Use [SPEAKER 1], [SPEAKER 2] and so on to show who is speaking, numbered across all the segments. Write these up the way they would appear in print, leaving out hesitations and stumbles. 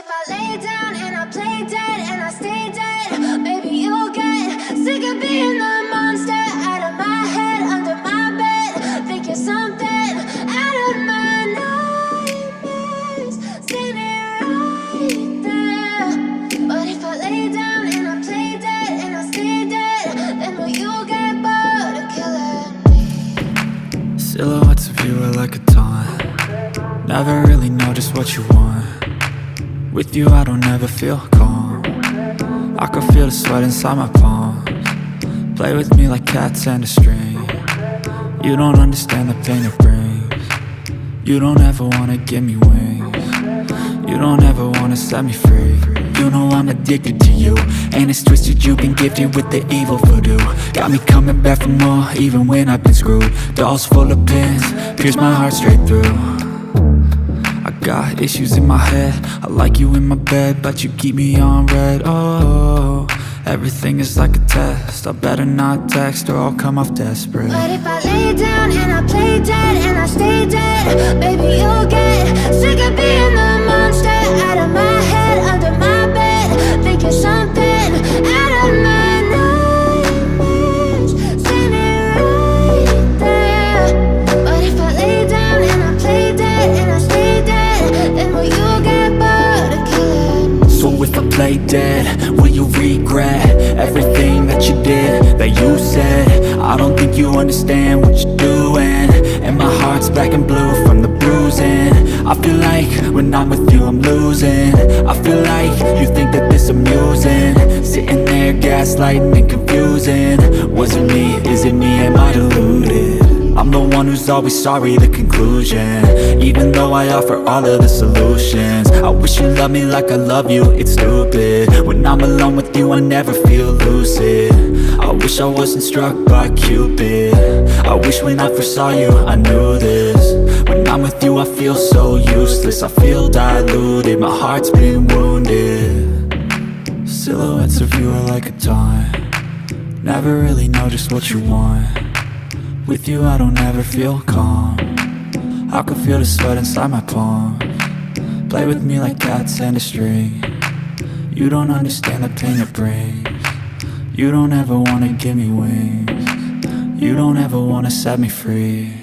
[SPEAKER 1] if I lay down and I play dead and I stay dead, maybe you'll get sick of being the monster out of my head, under my bed. Think you're something out of my nightmares, standing right there. But if I lay down and I play dead and I stay dead, then will you get bored of killing me?
[SPEAKER 2] Silhouettes of you are like a taunt. Never really know just what you want. With you I don't ever feel calm. I can feel the sweat inside my palms. Play with me like cats and a string. You don't understand the pain it brings. You don't ever wanna give me wings. You don't ever wanna set me free. You know I'm addicted to you, and it's twisted, you've been gifted with the evil voodoo. Got me coming back for more, even when I've been screwed. Dolls full of pins, pierce my heart straight through. I got issues in my head, I like you in my bed, but you keep me on red. Oh, everything is like a test, I better not text or I'll come off desperate.
[SPEAKER 1] But if I lay down and I play dead and I stay dead, baby you'll get sick of being the monster out of my head, under my bed. Think you're something out of my nightmares, standing right there. But if I lay down and I play dead and I stay dead, then will you get bored of killing me?
[SPEAKER 2] So if I play dead, will you regret everything that you did, that you said? I don't think you understand what you're doing, and my heart's black and blue from the bruising. I feel like when I'm with you I'm losing. I feel like you think that this amusing, sitting there gaslighting and confusing. Was it me? Is it me? Am I deluded? I'm the one who's always sorry, the conclusion, even though I offer all of the solutions. I wish you loved me like I love you, it's stupid. When I'm alone with you I never feel lucid. I wish I wasn't struck by Cupid. I wish when I first saw you I knew this. When I'm with you I feel so useless, I feel diluted, my heart's been wounded. Silhouettes of you are like a taunt. Never really know just what you want. With you I don't ever feel calm. I can feel the sweat inside my palms. Play with me like cats and a string. You don't understand the pain it brings. You don't ever wanna give me wings. You don't ever wanna set me free.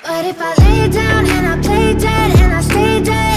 [SPEAKER 1] But if I lay down and I play dead and I stay dead,